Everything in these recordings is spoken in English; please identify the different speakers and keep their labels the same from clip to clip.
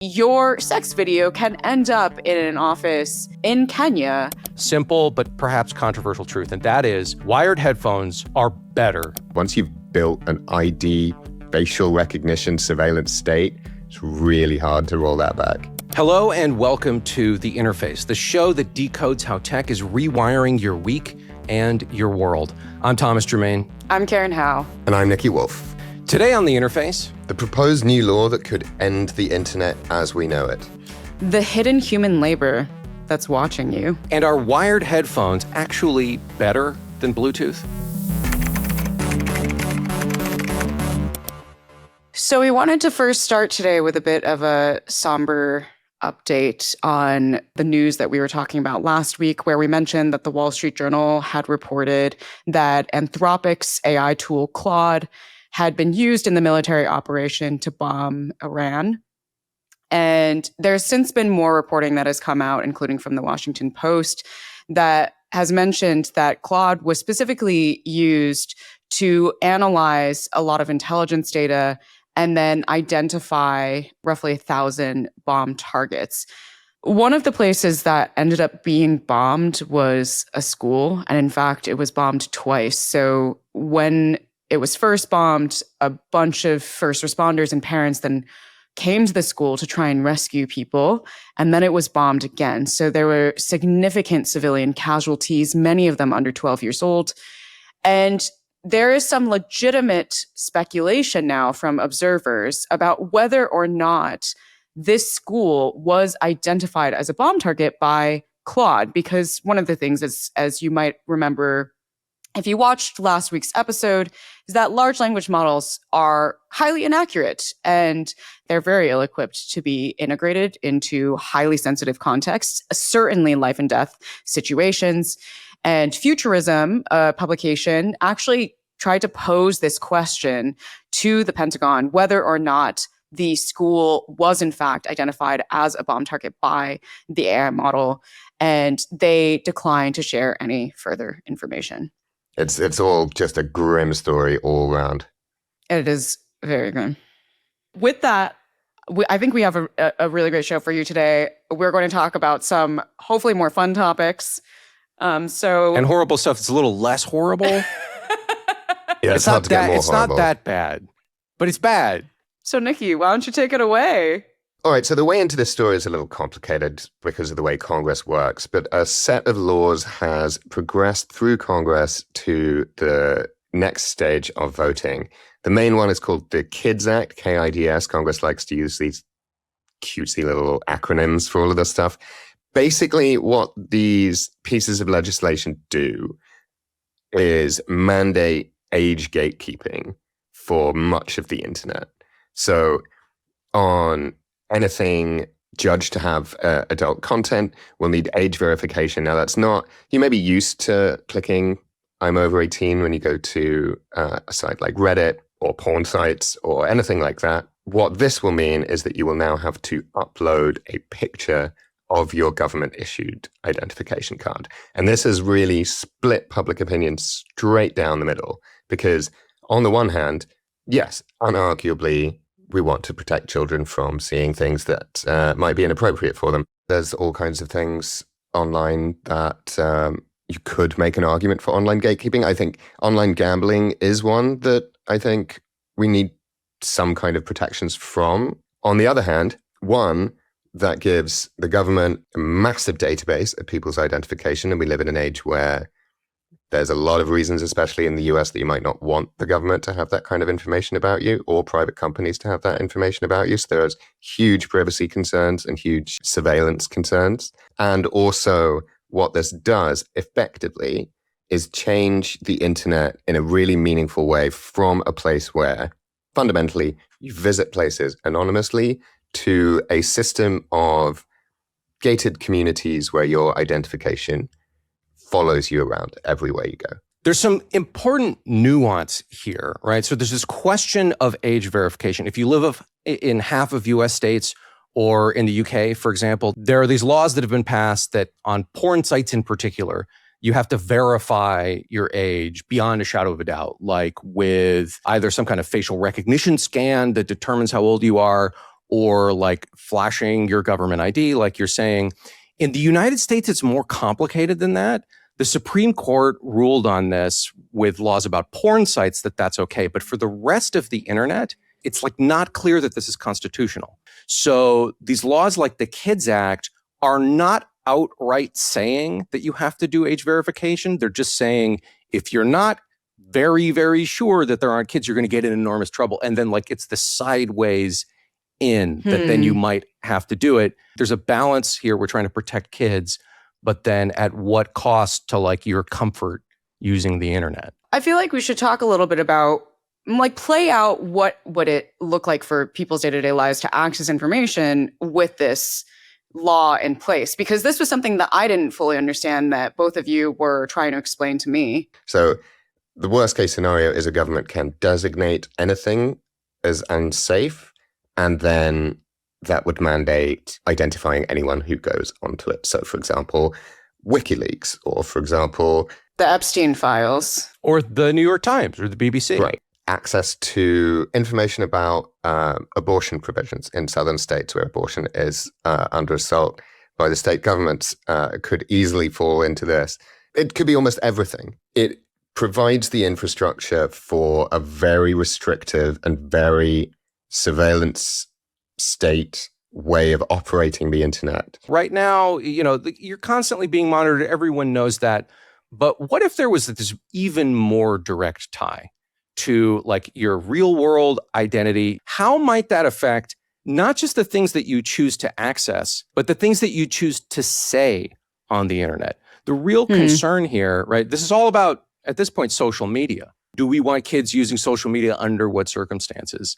Speaker 1: your sex video can end up in an office in Kenya.
Speaker 2: Simple, but perhaps controversial truth, and that is wired headphones are better.
Speaker 3: Once you've built an ID, facial recognition surveillance state, it's really hard to roll that back.
Speaker 2: Hello and welcome to The Interface, the show that decodes how tech is rewiring your week and your world. I'm Thomas Germain.
Speaker 1: I'm Karen Howe.
Speaker 3: And I'm Nikki Wolf.
Speaker 2: Today on The Interface,
Speaker 3: the proposed new law that could end the internet as we know it.
Speaker 1: The hidden human labor that's watching you.
Speaker 2: And are wired headphones actually better than Bluetooth?
Speaker 1: So we wanted to first start today with a bit of a somber update on the news that we were talking about last week, where we mentioned that the Wall Street Journal had reported that Anthropic's AI tool Claude had been used in the military operation to bomb Iran. And there's since been more reporting that has come out, including from the Washington Post, that has mentioned that Claude was specifically used to analyze a lot of intelligence data and then identify roughly 1,000 bomb targets. One of the places that ended up being bombed was a school. And in fact, it was bombed twice. So when it was first bombed, a bunch of first responders and parents then came to the school to try and rescue people, and then it was bombed again. So there were significant civilian casualties, many of them under 12 years old. And there is some legitimate speculation now from observers about whether or not this school was identified as a bomb target by Claude, because one of the things is, as you might remember, if you watched last week's episode, is that large language models are highly inaccurate and they're very ill-equipped to be integrated into highly sensitive contexts, certainly life and death situations. And Futurism, a publication, actually tried to pose this question to the Pentagon, whether or not the school was in fact identified as a bomb target by the AI model, and they declined to share any further information.
Speaker 3: It's all just a grim story all around.
Speaker 1: It is very grim. With that, I think we have a really great show for you today. We're going to talk about some hopefully more fun topics. And
Speaker 2: horrible stuff that's a little less horrible.
Speaker 3: Yeah, it's hard to get more
Speaker 2: it's
Speaker 3: horrible.
Speaker 2: Not that bad, but it's bad.
Speaker 1: So Nikki, why don't you take it away?
Speaker 3: All right, so the way into this story is a little complicated because of the way Congress works, but a set of laws has progressed through Congress to the next stage of voting. The main one is called the KIDS Act, KIDS. Congress likes to use these cutesy little acronyms for all of this stuff. Basically, what these pieces of legislation do is mandate age gatekeeping for much of the internet. So on anything judged to have adult content, we'll need age verification. Now, that's not, you may be used to clicking I'm over 18 when you go to a site like Reddit or porn sites or anything like that. What this will mean is that you will now have to upload a picture of your government-issued identification card. And this has really split public opinion straight down the middle, because on the one hand, yes, unarguably, we want to protect children from seeing things that might be inappropriate for them. There's all kinds of things online that you could make an argument for online gatekeeping. I think online gambling is one that I think we need some kind of protections from. On the other hand, one that gives the government a massive database of people's identification, and we live in an age where there's a lot of reasons, especially in the US, that you might not want the government to have that kind of information about you or private companies to have that information about you. So there's huge privacy concerns and huge surveillance concerns. And also what this does effectively is change the internet in a really meaningful way from a place where fundamentally you visit places anonymously to a system of gated communities where your identification follows you around everywhere you go.
Speaker 2: There's some important nuance here, right? So there's this question of age verification. If you live in half of US states or in the UK, for example, there are these laws that have been passed that on porn sites in particular, you have to verify your age beyond a shadow of a doubt, like with either some kind of facial recognition scan that determines how old you are, or like flashing your government ID, like you're saying. In the United States, it's more complicated than that. The Supreme Court ruled on this with laws about porn sites that that's okay. But for the rest of the internet, it's like not clear that this is constitutional. So these laws like the Kids Act are not outright saying that you have to do age verification. They're just saying if you're not very, very sure that there aren't kids, you're going to get in enormous trouble. And then like it's the sideways in that then you might have to do it. There's a balance here. We're trying to protect kids, but then at what cost to like your comfort using the internet?
Speaker 1: I feel like we should talk a little bit about like play out what would it look like for people's day-to-day lives to access information with this law in place, because this was something that I didn't fully understand that both of you were trying to explain to me.
Speaker 3: So the worst case scenario is a government can designate anything as unsafe, and then that would mandate identifying anyone who goes onto it. So, for example, WikiLeaks, or for example,
Speaker 1: the Epstein files.
Speaker 2: Or the New York Times or the BBC.
Speaker 3: Right. Access to information about abortion provisions in southern states where abortion is under assault by the state governments could easily fall into this. It could be almost everything. It provides the infrastructure for a very restrictive and very surveillance state way of operating the internet.
Speaker 2: Right now, you know, you're constantly being monitored. Everyone knows that. But what if there was this even more direct tie to like your real world identity? How might that affect not just the things that you choose to access, but the things that you choose to say on the internet? The real concern here, right? This is all about, at this point, social media. Do we want kids using social media under what circumstances?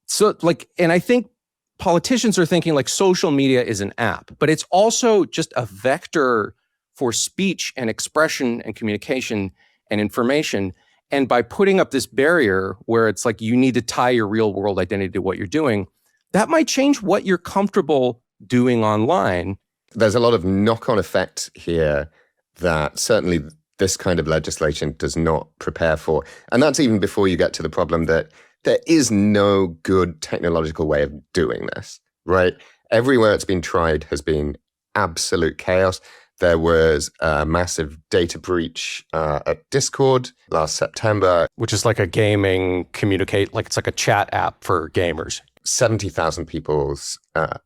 Speaker 2: So like, and I think politicians are thinking like social media is an app, but it's also just a vector for speech and expression and communication and information. And by putting up this barrier where it's like you need to tie your real world identity to what you're doing, that might change what you're comfortable doing online.
Speaker 3: There's a lot of knock-on effect here that certainly this kind of legislation does not prepare for. And that's even before you get to the problem that there is no good technological way of doing this, right? Everywhere it's been tried has been absolute chaos. There was a massive data breach at Discord last September.
Speaker 2: Which is like a gaming it's like a chat app for gamers.
Speaker 3: 70,000 people's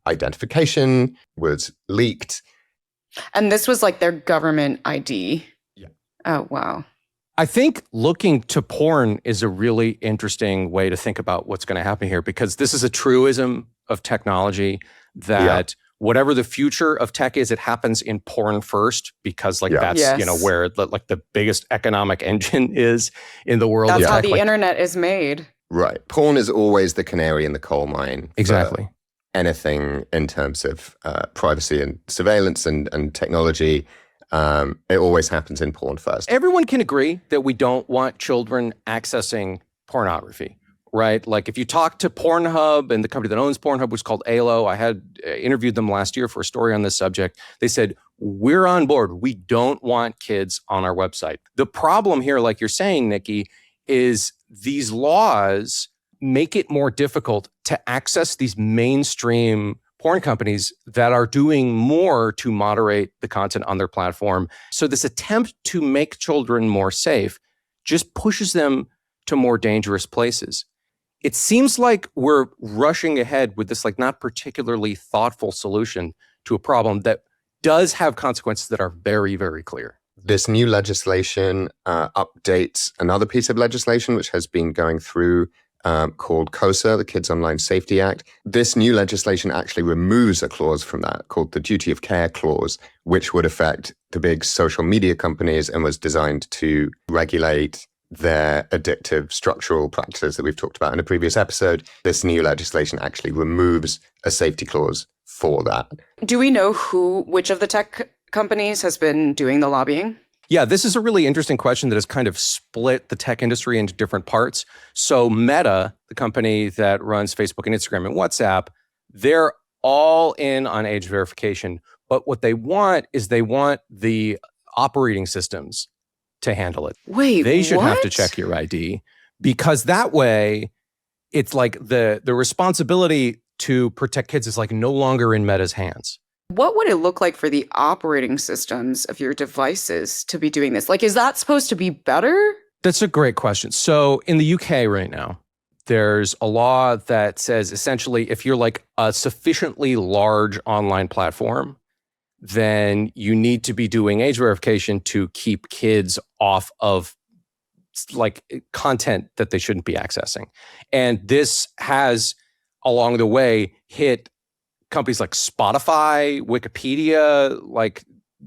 Speaker 3: identification was leaked.
Speaker 1: And this was like their government ID.
Speaker 2: Yeah.
Speaker 1: Oh, wow.
Speaker 2: I think looking to porn is a really interesting way to think about what's going to happen here, because this is a truism of technology that whatever the future of tech is, it happens in porn first, because like that's, you know, where like the biggest economic engine is in the world.
Speaker 1: That's
Speaker 2: of
Speaker 1: how
Speaker 2: tech.
Speaker 1: the
Speaker 2: Like,
Speaker 1: internet is made.
Speaker 3: Right. Porn is always the canary in the coal mine.
Speaker 2: Exactly.
Speaker 3: Anything in terms of privacy and surveillance and technology. It always happens in porn first.
Speaker 2: Everyone can agree that we don't want children accessing pornography, right? Like if you talk to Pornhub and the company that owns Pornhub, which is called ALO, I had interviewed them last year for a story on this subject. They said, we're on board. We don't want kids on our website. The problem here, like you're saying, Nikki, is these laws make it more difficult to access these mainstream porn companies that are doing more to moderate the content on their platform. So this attempt to make children more safe just pushes them to more dangerous places. It seems like we're rushing ahead with this like not particularly thoughtful solution to a problem that does have consequences that are very, very clear.
Speaker 3: This new legislation updates another piece of legislation which has been going through called KOSA, the Kids Online Safety Act. This new legislation actually removes a clause from that called the Duty of Care Clause, which would affect the big social media companies and was designed to regulate their addictive structural practices that we've talked about in a previous episode. This new legislation actually removes a safety clause for that.
Speaker 1: Do we know which of the tech companies has been doing the lobbying?
Speaker 2: Yeah, this is a really interesting question that has kind of split the tech industry into different parts. So Meta, the company that runs Facebook and Instagram and WhatsApp, they're all in on age verification. But what they want is they want the operating systems to handle it.
Speaker 1: Wait,
Speaker 2: they should have to
Speaker 1: what?
Speaker 2: check your ID, because that way it's like the responsibility to protect kids is like no longer in Meta's hands.
Speaker 1: What would it look like for the operating systems of your devices to be doing this? Like, is that supposed to be better?
Speaker 2: That's a great question. So in the UK right now, there's a law that says essentially if you're like a sufficiently large online platform, then you need to be doing age verification to keep kids off of like content that they shouldn't be accessing. And this has along the way hit companies like Spotify, Wikipedia, like,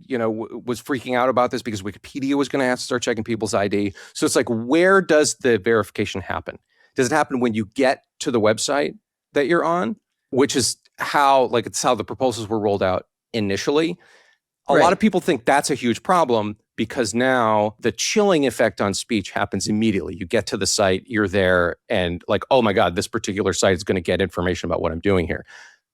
Speaker 2: was freaking out about this because Wikipedia was going to have to start checking people's ID. So it's like, where does the verification happen? Does it happen when you get to the website that you're on, which is how, like, it's how the proposals were rolled out initially. A lot of people think that's a huge problem because now the chilling effect on speech happens immediately. You get to the site, you're there, and like, oh my God, this particular site is going to get information about what I'm doing here.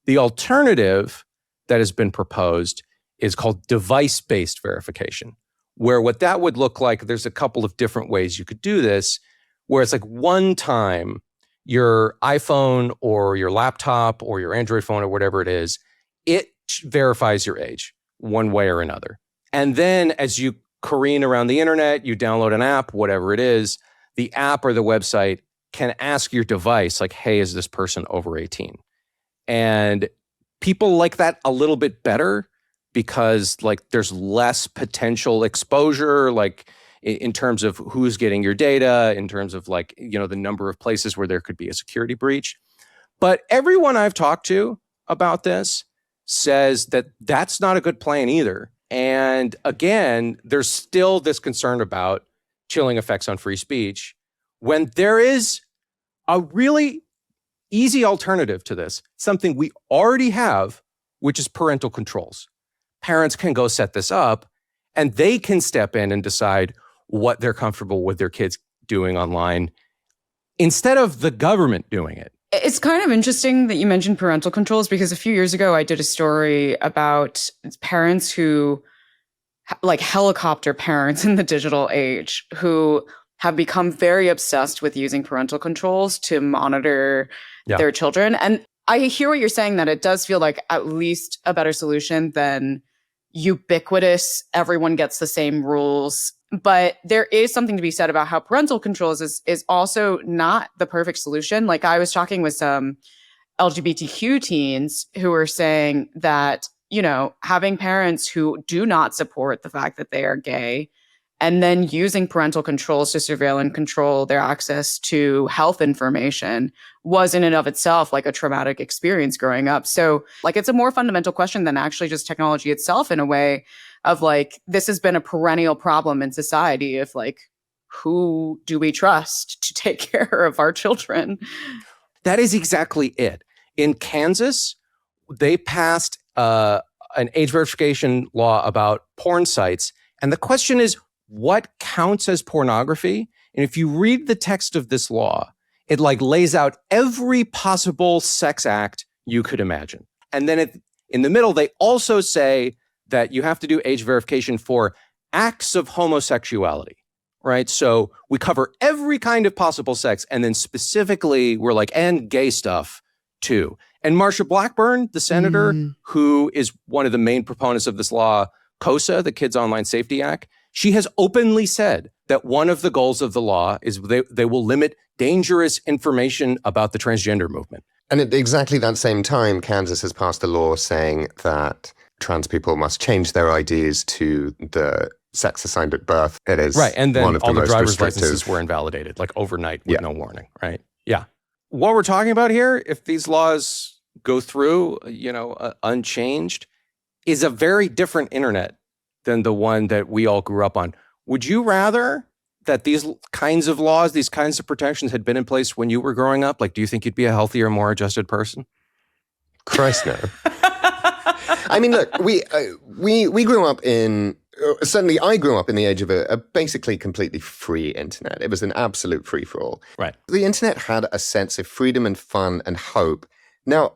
Speaker 2: The alternative that has been proposed is called device-based verification, where what that would look like, there's a couple of different ways you could do this, where it's like one time your iPhone or your laptop or your Android phone or whatever it is, it verifies your age one way or another. And then as you careen around the internet, you download an app, whatever it is, the app or the website can ask your device like, hey, is this person over 18? And people like that a little bit better because like there's less potential exposure, like in terms of who's getting your data, in terms of like, the number of places where there could be a security breach. But everyone I've talked to about this says that that's not a good plan either. And again, there's still this concern about chilling effects on free speech when there is a really easy alternative to this, something we already have, which is parental controls. Parents can go set this up and they can step in and decide what they're comfortable with their kids doing online instead of the government doing it.
Speaker 1: It's kind of interesting that you mentioned parental controls because a few years ago I did a story about parents who, like helicopter parents in the digital age, who have become very obsessed with using parental controls to monitor their children. And I hear what you're saying, that it does feel like at least a better solution than ubiquitous, everyone gets the same rules. But there is something to be said about how parental controls is also not the perfect solution. Like I was talking with some LGBTQ teens who were saying that, having parents who do not support the fact that they are gay and then using parental controls to surveil and control their access to health information was in and of itself like a traumatic experience growing up. So like it's a more fundamental question than actually just technology itself, in a way of like, this has been a perennial problem in society of like, who do we trust to take care of our children?
Speaker 2: That is exactly it. In Kansas, they passed an age verification law about porn sites. And the question is, what counts as pornography? And if you read the text of this law, it like lays out every possible sex act you could imagine. And then in the middle, they also say that you have to do age verification for acts of homosexuality, right? So we cover every kind of possible sex. And then specifically, we're like, and gay stuff too. And Marsha Blackburn, the senator, who is one of the main proponents of this law, KOSA, the Kids Online Safety Act, she has openly said that one of the goals of the law is they will limit dangerous information about the transgender movement.
Speaker 3: And at exactly that same time, Kansas has passed a law saying that trans people must change their IDs to the sex assigned at birth. It is
Speaker 2: right, and then
Speaker 3: one of
Speaker 2: all the
Speaker 3: most
Speaker 2: driver's
Speaker 3: restrictive
Speaker 2: licenses were invalidated, like overnight with no warning, right? Yeah. What we're talking about here, if these laws go through, unchanged, is a very different internet than the one that we all grew up on. Would you rather that these kinds of laws, these kinds of protections had been in place when you were growing up? Like, do you think you'd be a healthier, more adjusted person?
Speaker 3: Christ, no. I mean, look, we grew up in, certainly I grew up in the age of a basically completely free internet. It was an absolute free-for-all.
Speaker 2: Right.
Speaker 3: The internet had a sense of freedom and fun and hope. Now,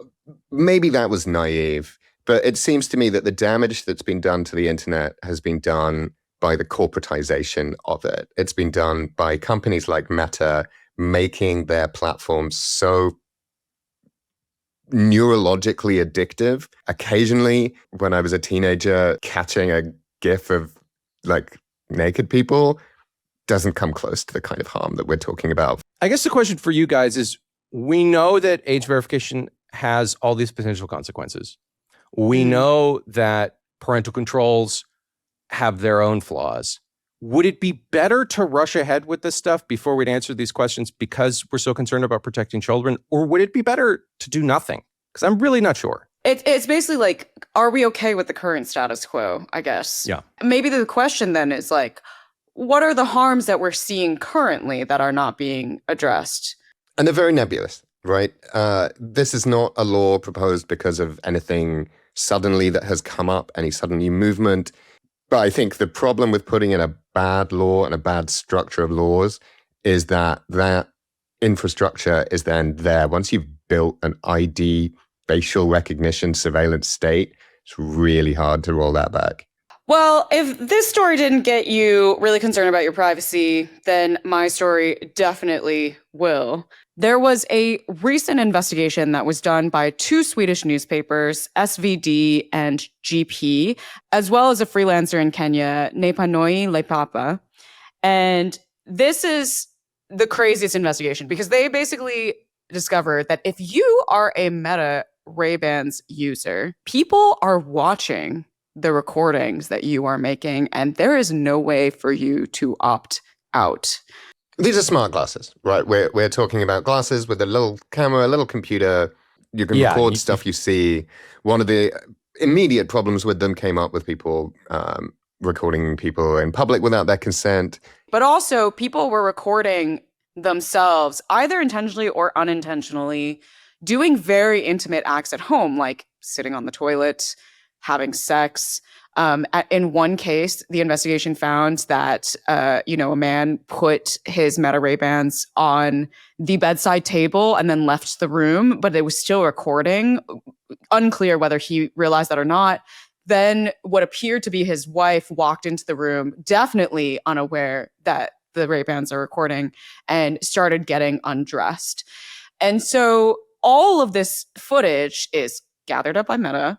Speaker 3: maybe that was naive, but it seems to me that the damage that's been done to the internet has been done by the corporatization of it. It's been done by companies like Meta making their platforms so neurologically addictive. Occasionally, when I was a teenager, catching a GIF of like naked people doesn't come close to the kind of harm that we're talking about.
Speaker 2: I guess the question for you guys is, we know that age verification has all these potential consequences. We know that parental controls have their own flaws. Would it be better to rush ahead with this stuff before we'd answer these questions because we're so concerned about protecting children? Or would it be better to do nothing? Because I'm really not sure.
Speaker 1: It's basically like, are we okay with the current status quo, I guess?
Speaker 2: Yeah.
Speaker 1: Maybe the question then is like, what are the harms that we're seeing currently that are not being addressed?
Speaker 3: And they're very nebulous, right? This is not a law proposed because of anything suddenly that has come up, any sudden new movement. But I think the problem with putting in a bad law and a bad structure of laws is that that infrastructure is then there. Once you've built an ID, facial recognition, surveillance state, it's really hard to roll that back.
Speaker 1: Well, if this story didn't get you really concerned about your privacy, then my story definitely will. There was a recent investigation that was done by two Swedish newspapers, SVD and GP, as well as a freelancer in Kenya, Nepanoi Lepapa. And this is the craziest investigation because they basically discovered that if you are a Meta Ray-Bans user, people are watching the recordings that you are making, and there is no way for you to opt out.
Speaker 3: These are smart glasses, right? We're talking about glasses with a little camera, a little computer. You can record stuff you see. One of the immediate problems with them came up with people recording people in public without their consent.
Speaker 1: But also, people were recording themselves, either intentionally or unintentionally, doing very intimate acts at home, like sitting on the toilet, having sex. In one case, the investigation found that, a man put his Meta Ray-Bans on the bedside table and then left the room, but it was still recording. Unclear whether he realized that or not. Then what appeared to be his wife walked into the room, definitely unaware that the Ray-Bans are recording, and started getting undressed. And so all of this footage is gathered up by Meta.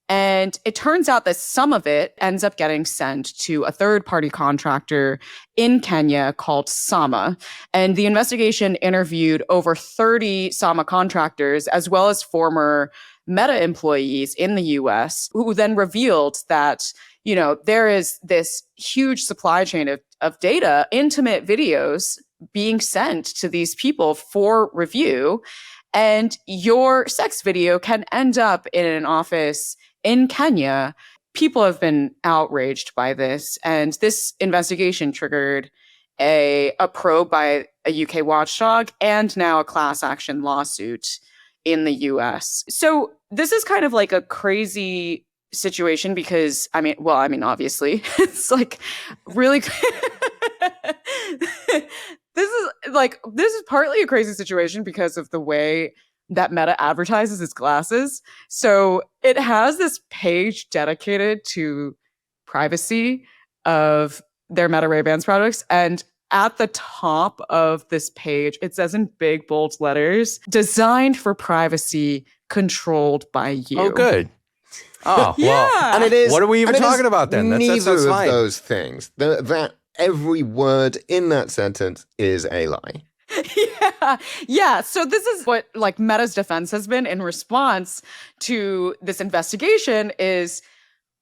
Speaker 1: And it turns out that some of it ends up getting sent to a third-party contractor in Kenya called Sama. And the investigation interviewed over 30 Sama contractors, as well as former Meta employees in the US, who then revealed that, there is this huge supply chain of data, intimate videos being sent to these people for review. And your sex video can end up in an office in Kenya. People have been outraged by this, and this investigation triggered a probe by a UK watchdog and now a class action lawsuit in the US. So this is kind of like a crazy situation because, obviously, it's like really this is partly a crazy situation because of the way that Meta advertises its glasses. So it has this page dedicated to privacy of their Meta Ray-Bans products. And at the top of this page, it says in big, bold letters, designed for privacy, controlled by you.
Speaker 2: Oh, good. Oh,
Speaker 1: yeah.
Speaker 2: Well,
Speaker 3: and it is.
Speaker 2: What are we even talking about then?
Speaker 3: Neither
Speaker 2: that's
Speaker 3: of
Speaker 2: fine.
Speaker 3: those things. That every word in that sentence is a lie.
Speaker 1: Yeah. So this is what Meta's defense has been in response to this investigation is,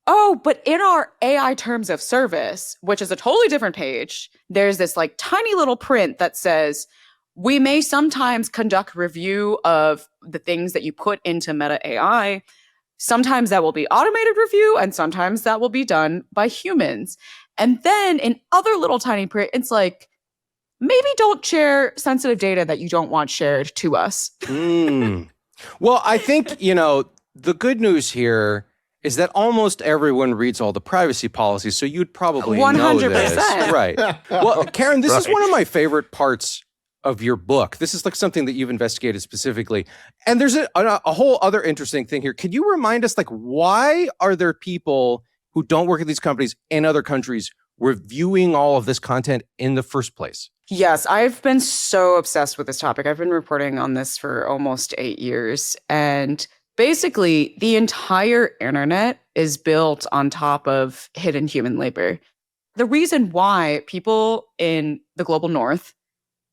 Speaker 1: but in our AI terms of service, which is a totally different page, there's this tiny little print that says, we may sometimes conduct review of the things that you put into Meta AI. Sometimes that will be automated review, and sometimes that will be done by humans. And then in other little tiny print, it's like, maybe don't share sensitive data that you don't want shared to us.
Speaker 2: Well, I think, the good news here is that almost everyone reads all the privacy policies, so you'd probably 100%. Know this. Right. Well, Karen, this is one of my favorite parts of your book. This is something that you've investigated specifically. And there's a whole other interesting thing here. Could you remind us, why are there people who don't work at these companies in other countries reviewing all of this content in the first place?
Speaker 1: Yes, I've been so obsessed with this topic. I've been reporting on this for almost 8 years. And basically, the entire internet is built on top of hidden human labor. The reason why people in the global north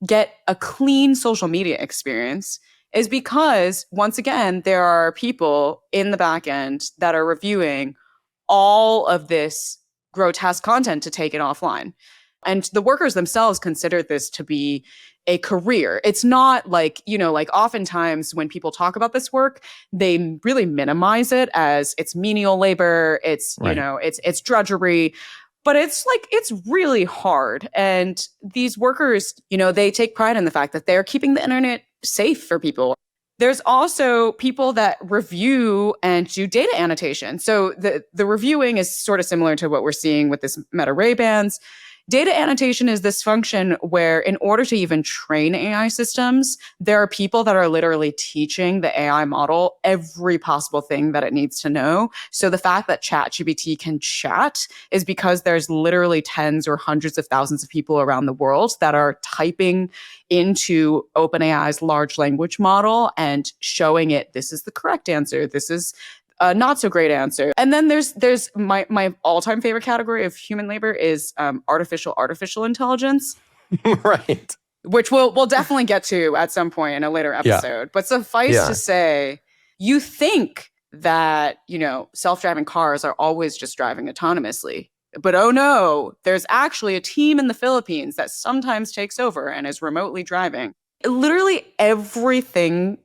Speaker 1: get a clean social media experience is because, once again, there are people in the back end that are reviewing all of this grotesque content to take it offline. And the workers themselves consider this to be a career. It's not like, like oftentimes when people talk about this work, they really minimize it as it's menial labor, it's,
Speaker 2: Right.
Speaker 1: it's drudgery. But it's really hard. And these workers, they take pride in the fact that they're keeping the internet safe for people. There's also people that review and do data annotation. So the reviewing is sort of similar to what we're seeing with this Meta Ray-Bans. Data annotation is this function where, in order to even train AI systems, there are people that are literally teaching the AI model every possible thing that it needs to know. So the fact that ChatGPT can chat is because there's literally tens or hundreds of thousands of people around the world that are typing into OpenAI's large language model and showing it, this is the correct answer, this is a not so great answer. And then there's my all-time favorite category of human labor is artificial intelligence.
Speaker 2: Right.
Speaker 1: Which we'll definitely get to at some point in a later episode.
Speaker 2: Yeah.
Speaker 1: But suffice to say, you think that, self-driving cars are always just driving autonomously. But oh no, there's actually a team in the Philippines that sometimes takes over and is remotely driving. Literally everything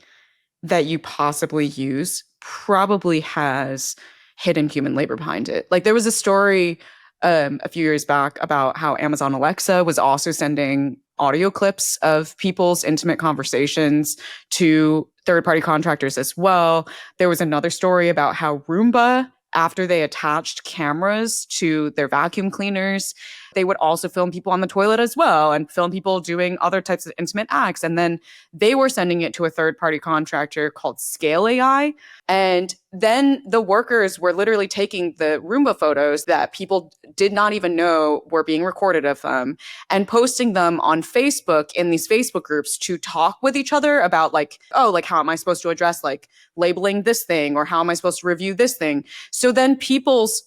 Speaker 1: that you possibly use probably has hidden human labor behind it. Like there was a story a few years back about how Amazon Alexa was also sending audio clips of people's intimate conversations to third-party contractors as well. There was another story about how Roomba, after they attached cameras to their vacuum cleaners, they would also film people on the toilet as well and film people doing other types of intimate acts. And then they were sending it to a third-party contractor called Scale AI. And then the workers were literally taking the Roomba photos that people did not even know were being recorded of them and posting them on Facebook in these Facebook groups to talk with each other about how am I supposed to address labeling this thing, or how am I supposed to review this thing? So then people's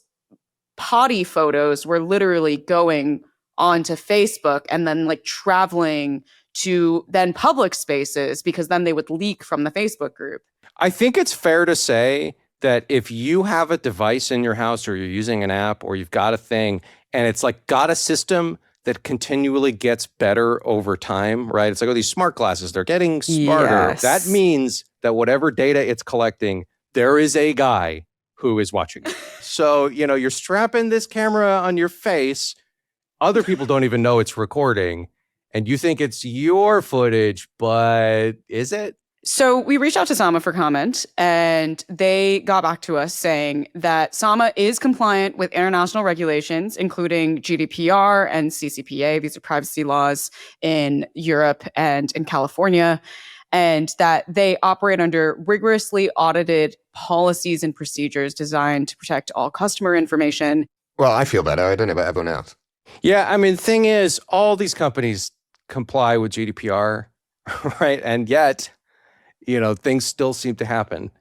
Speaker 1: potty photos were literally going onto Facebook and then traveling to then public spaces, because then they would leak from the Facebook group.
Speaker 2: I think it's fair to say that if you have a device in your house, or you're using an app, or you've got a thing, and it's got a system that continually gets better over time, right? It's these smart glasses, they're getting smarter.
Speaker 1: Yes.
Speaker 2: That means that whatever data it's collecting, there is a guy who is watching you. So, you're strapping this camera on your face. Other people don't even know it's recording. And you think it's your footage, but is it?
Speaker 1: So we reached out to Sama for comment, and they got back to us saying that Sama is compliant with international regulations, including GDPR and CCPA. These are privacy laws in Europe and in California. And that they operate under rigorously audited policies and procedures designed to protect all customer information.
Speaker 3: Well, I feel better. I don't know about everyone else.
Speaker 2: Yeah, I mean, the thing is, all these companies comply with GDPR, right? And yet, things still seem to happen.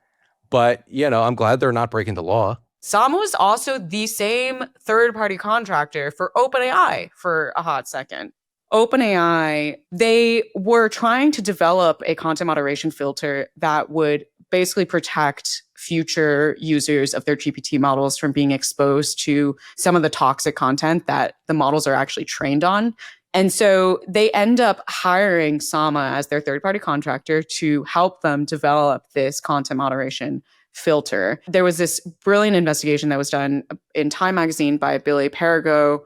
Speaker 2: But, I'm glad they're not breaking the law.
Speaker 1: Sama was also the same third-party contractor for OpenAI for a hot second. OpenAI, they were trying to develop a content moderation filter that would basically protect future users of their GPT models from being exposed to some of the toxic content that the models are actually trained on. And so they end up hiring Sama as their third-party contractor to help them develop this content moderation filter. There was this brilliant investigation that was done in Time magazine by Billy Perigo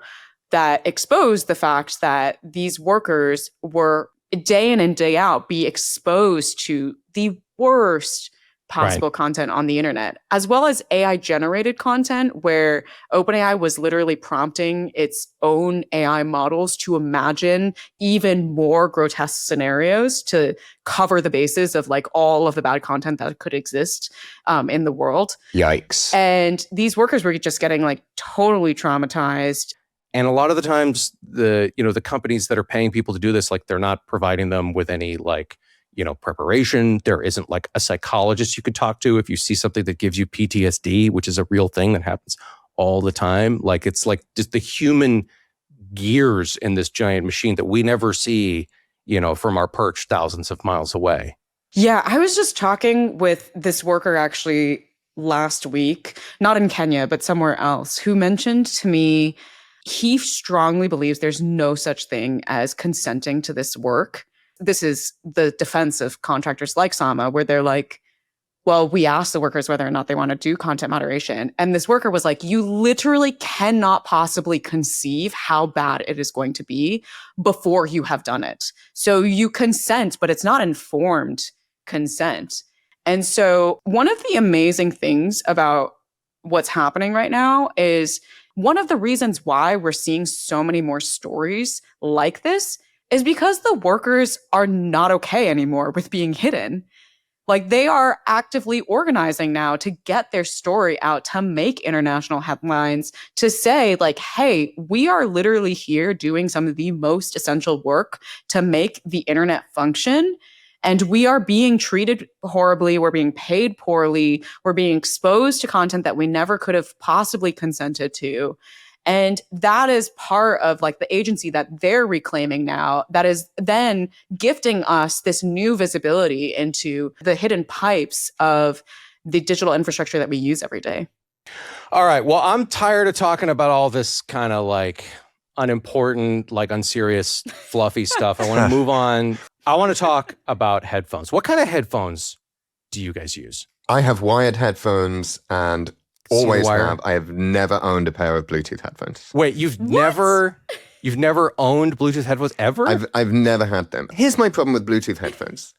Speaker 1: that exposed the fact that these workers were day in and day out be exposed to the worst possible content on the internet, as well as AI generated content where OpenAI was literally prompting its own AI models to imagine even more grotesque scenarios to cover the bases of all of the bad content that could exist in the world.
Speaker 3: Yikes.
Speaker 1: And these workers were just getting totally traumatized.
Speaker 2: And a lot of the times the companies that are paying people to do this, like they're not providing them with any preparation. There isn't like a psychologist you could talk to if you see something that gives you PTSD, which is a real thing that happens all the time. Like it's like just the human gears in this giant machine that we never see, from our perch thousands of miles away.
Speaker 1: Yeah, I was just talking with this worker actually last week, not in Kenya, but somewhere else, who mentioned to me he strongly believes there's no such thing as consenting to this work. This is the defense of contractors like Sama, where they're like, well, we asked the workers whether or not they want to do content moderation. And this worker was like, you literally cannot possibly conceive how bad it is going to be before you have done it. So you consent, but it's not informed consent. And so one of the amazing things about what's happening right now is one of the reasons why we're seeing so many more stories like this is because the workers are not okay anymore with being hidden. Like they are actively organizing now to get their story out, to make international headlines, to say like, hey, we are literally here doing some of the most essential work to make the internet function. And we are being treated horribly. We're being paid poorly. We're being exposed to content that we never could have possibly consented to. And that is part of like the agency that they're reclaiming now, that is then gifting us this new visibility into the hidden pipes of the digital infrastructure that we use every day.
Speaker 2: All right. Well, I'm tired of talking about all this kind of like unimportant, like unserious, fluffy stuff. I want to move on. I want to talk about headphones. What kind of headphones do you guys use?
Speaker 3: I have wired headphones and always have. I have never owned a pair of Bluetooth headphones.
Speaker 2: Wait, you've never owned Bluetooth headphones ever?
Speaker 3: I've never had them. Here's my problem with Bluetooth headphones.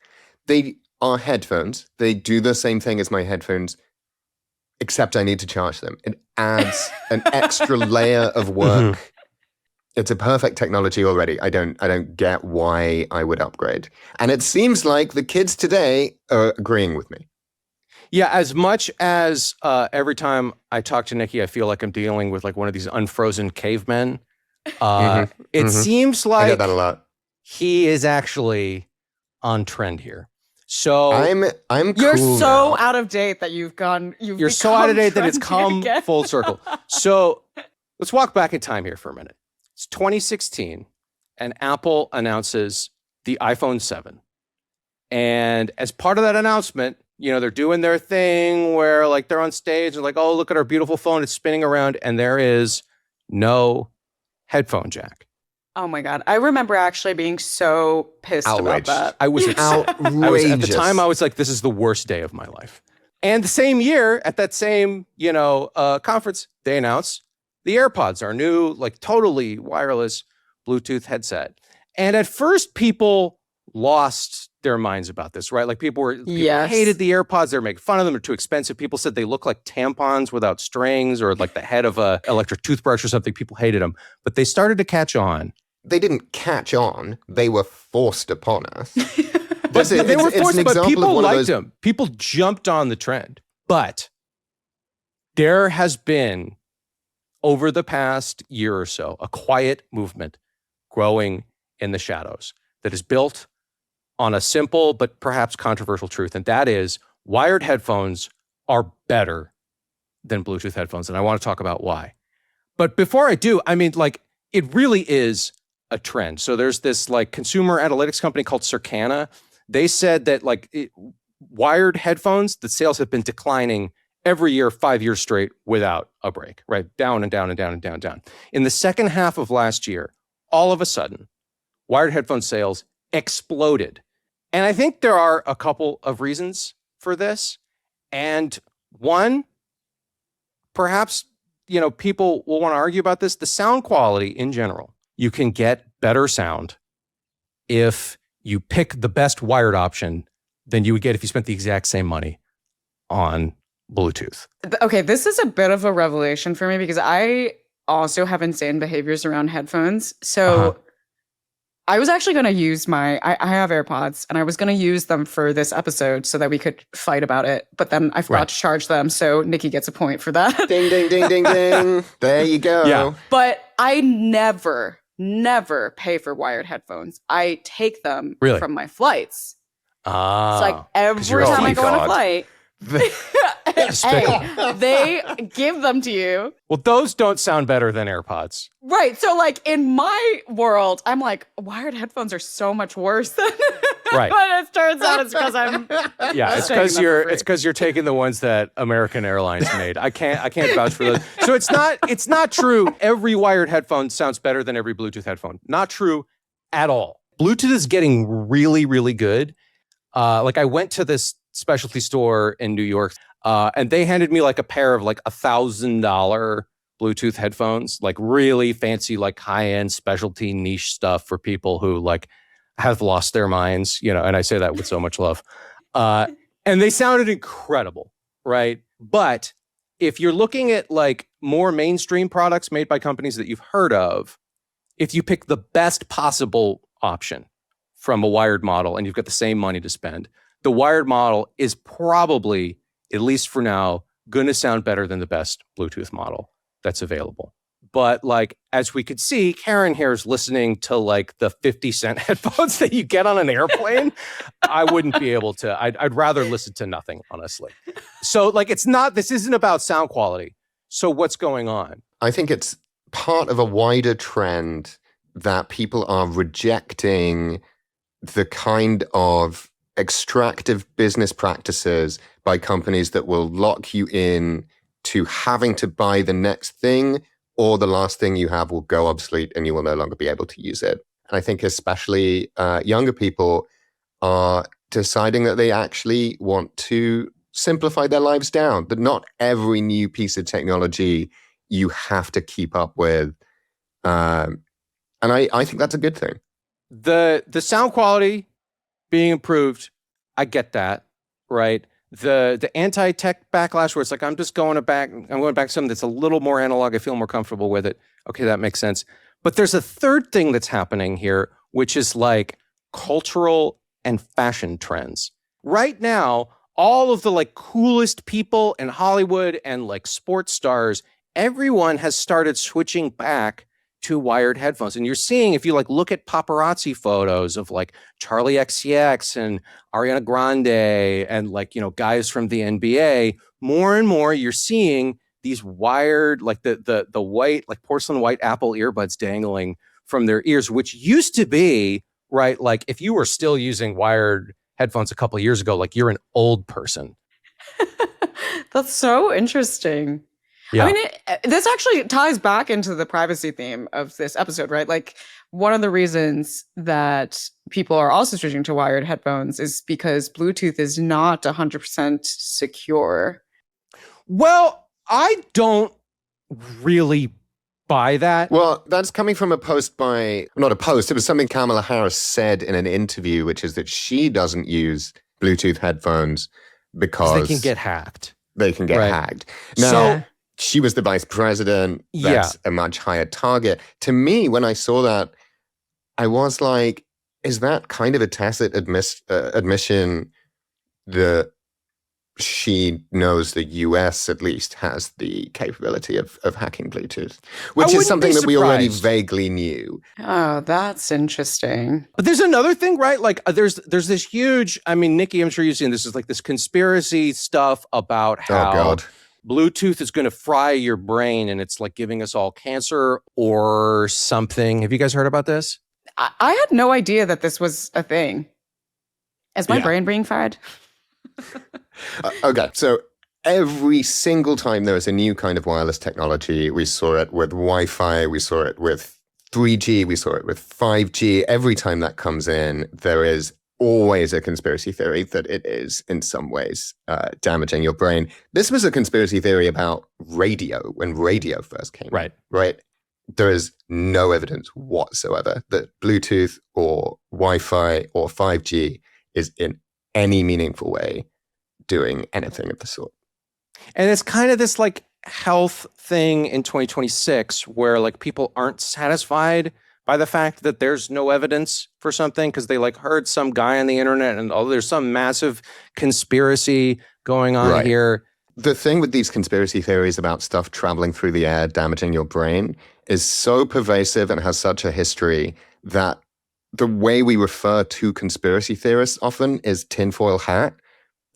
Speaker 3: They are headphones. They do the same thing as my headphones, except I need to charge them. It adds an extra layer of work. Mm-hmm. It's a perfect technology already. I don't get why I would upgrade. And it seems like the kids today are agreeing with me.
Speaker 2: Yeah, as much as every time I talk to Nikki, I feel like I'm dealing with like one of these unfrozen cavemen. It seems like
Speaker 3: I get that a lot.
Speaker 2: He is actually on trend here. So
Speaker 3: I'm
Speaker 1: You're
Speaker 3: cool
Speaker 1: so
Speaker 3: now.
Speaker 1: out of date that you're
Speaker 2: so out of date that it's come
Speaker 1: again.
Speaker 2: Full circle. So let's walk back in time here for a minute. It's 2016, and Apple announces the iPhone 7. And as part of that announcement, they're doing their thing where like they're on stage and like, oh, look at our beautiful phone. It's spinning around and there is no headphone jack.
Speaker 1: Oh my God. I remember actually being so pissed
Speaker 3: Outraged.
Speaker 1: about that.
Speaker 2: I was
Speaker 3: outrageous.
Speaker 2: At the time, I was like, this is the worst day of my life. And the same year at that same, conference, they announced the AirPods, our new, like totally wireless Bluetooth headset. And at first people lost their minds about this, right? Like people hated the AirPods. They were making fun of them. They're too expensive. People said they look like tampons without strings or like the head of a electric toothbrush or something. People hated them, but they started to catch on.
Speaker 3: They didn't catch on. They were forced upon us.
Speaker 2: But they were forced, but people liked them. People jumped on the trend. But there has been, over the past year or so, a quiet movement growing in the shadows that is built on a simple but perhaps controversial truth, and that is wired headphones are better than Bluetooth headphones, and I want to talk about why. But before I do, I mean, like, it really is a trend. So there's this like consumer analytics company called Circana. They said that wired headphones, the sales have been declining every year, 5 years straight without a break, right? Down and down and down and down and down. In the second half of last year, all of a sudden, wired headphone sales exploded. And I think there are a couple of reasons for this. And one, perhaps, people will want to argue about this. The sound quality in general, you can get better sound if you pick the best wired option than you would get if you spent the exact same money on Bluetooth.
Speaker 1: Okay, this is a bit of a revelation for me because I also have insane behaviors around headphones. So I was actually going to use I have AirPods and I was going to use them for this episode so that we could fight about it. But then I forgot to charge them. So Nikki gets a point for that.
Speaker 3: Ding, ding, ding, ding, ding. There you go.
Speaker 2: Yeah.
Speaker 1: But I never pay for wired headphones. I take them
Speaker 2: Really?
Speaker 1: from my flights. It's like
Speaker 2: 'Cause you're
Speaker 1: every
Speaker 2: a
Speaker 1: time I
Speaker 2: thief.
Speaker 1: go on a
Speaker 3: God.
Speaker 1: flight,
Speaker 2: Despicable.
Speaker 1: hey, they give them to you.
Speaker 2: Well, those don't sound better than AirPods.
Speaker 1: Right. So like in my world, I'm like, wired headphones are so much worse than
Speaker 2: Right.
Speaker 1: but it turns out it's because I'm
Speaker 2: Yeah, it's
Speaker 1: taking
Speaker 2: because
Speaker 1: them for free.
Speaker 2: you're taking the ones that American Airlines made. I can't vouch for those. So it's not true. Every wired headphone sounds better than every Bluetooth headphone. Not true at all. Bluetooth is getting really, really good. Like I went to this specialty store in New York, and they handed me like a pair of like $1,000 Bluetooth headphones, like really fancy, like high-end specialty niche stuff for people who like have lost their minds, and I say that with so much love. And they sounded incredible, right? But if you're looking at like more mainstream products made by companies that you've heard of, if you pick the best possible option from a wired model and you've got the same money to spend, the wired model is probably, at least for now, going to sound better than the best Bluetooth model that's available. But like, as we could see, Karen here is listening to like the 50-cent headphones that you get on an airplane. I wouldn't be able to. I'd rather listen to nothing, honestly. So like, this isn't about sound quality. So what's going on?
Speaker 3: I think it's part of a wider trend that people are rejecting the kind of extractive business practices by companies that will lock you in to having to buy the next thing, or the last thing you have will go obsolete and you will no longer be able to use it. And I think especially younger people are deciding that they actually want to simplify their lives down, that not every new piece of technology you have to keep up with. And I think that's a good thing.
Speaker 2: The sound quality being improved, I get that, right? The anti-tech backlash where it's like I'm going back to something that's a little more analog, I feel more comfortable with it. Okay, that makes sense. But there's a third thing that's happening here, which is like cultural and fashion trends. Right now, all of the like coolest people in Hollywood and like sports stars, everyone has started switching back to wired headphones. And you're seeing, if you like look at paparazzi photos of like Charlie XCX and Ariana Grande and like, guys from the NBA, more and more you're seeing these wired, like the white, like porcelain white Apple earbuds dangling from their ears, which used to be, right, like if you were still using wired headphones a couple of years ago, like you're an old person.
Speaker 1: That's so interesting.
Speaker 2: Yeah.
Speaker 1: I mean, this actually ties back into the privacy theme of this episode, right? Like, one of the reasons that people are also switching to wired headphones is because Bluetooth is not 100% secure.
Speaker 2: Well, I don't really buy that.
Speaker 3: Well, that's coming from a post not a post, it was something Kamala Harris said in an interview, which is that she doesn't use Bluetooth headphones because
Speaker 2: they can get hacked.
Speaker 3: They can get
Speaker 2: Right.
Speaker 3: hacked. Now, she was the vice president. That's a much higher target. To me, when I saw that, I was like, is that kind of a tacit admission that she knows the US at least has the capability of hacking Bluetooth, which is something that we already vaguely knew.
Speaker 1: Oh, that's interesting.
Speaker 2: But there's another thing, right? Like there's this huge, I mean, Nikki, I'm sure you've seen this, is like this conspiracy stuff about how Bluetooth is going to fry your brain and it's like giving us all cancer or something. Have you guys heard about this?
Speaker 1: I had no idea that this was a thing. Is my brain being fried?
Speaker 3: Okay, so every single time there was a new kind of wireless technology, we saw it with Wi-Fi, we saw it with 3G, we saw it with 5G. Every time that comes in, there is always a conspiracy theory that it is in some ways damaging your brain. This was a conspiracy theory about radio when radio first came out, right? There is no evidence whatsoever that Bluetooth or Wi-Fi or 5G is in any meaningful way doing anything of the sort.
Speaker 2: And it's kind of this like health thing in 2026 where like people aren't satisfied by the fact that there's no evidence for something because they like heard some guy on the internet and there's some massive conspiracy going on here.
Speaker 3: The thing with these conspiracy theories about stuff traveling through the air, damaging your brain, is so pervasive and has such a history that the way we refer to conspiracy theorists often is tinfoil hat.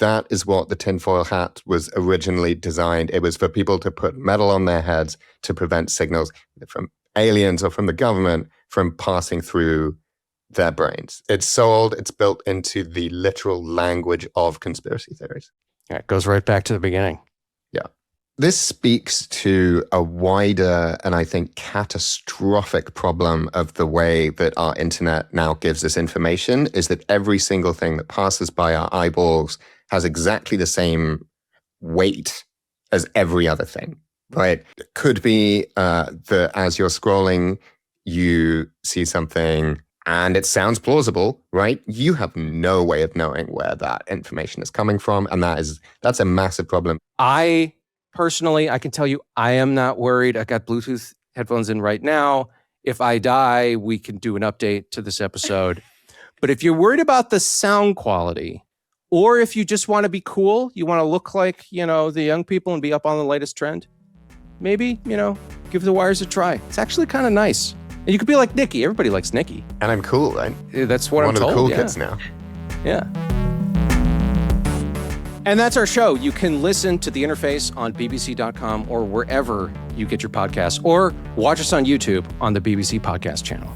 Speaker 3: That is what the tinfoil hat was originally designed. It was for people to put metal on their heads to prevent signals from aliens or from the government from passing through their brains. It's so old, it's built into the literal language of conspiracy theories.
Speaker 2: Yeah, it goes right back to the beginning.
Speaker 3: Yeah. This speaks to a wider and I think catastrophic problem of the way that our internet now gives us information, is that every single thing that passes by our eyeballs has exactly the same weight as every other thing, right? It could be that as you're scrolling, you see something and it sounds plausible, right? You have no way of knowing where that information is coming from. And that's a massive problem.
Speaker 2: I personally can tell you, I am not worried. I got Bluetooth headphones in right now. If I die, we can do an update to this episode. But if you're worried about the sound quality, or if you just want to be cool, you want to look like, the young people and be up on the latest trend, maybe, give the wires a try. It's actually kind of nice. And you could be like Nikki. Everybody likes Nikki.
Speaker 3: And I'm cool, right?
Speaker 2: That's what I'm told.
Speaker 3: One of the cool kids now.
Speaker 2: Yeah. And that's our show. You can listen to The Interface on bbc.com or wherever you get your podcasts, or watch us on YouTube on the BBC Podcast channel.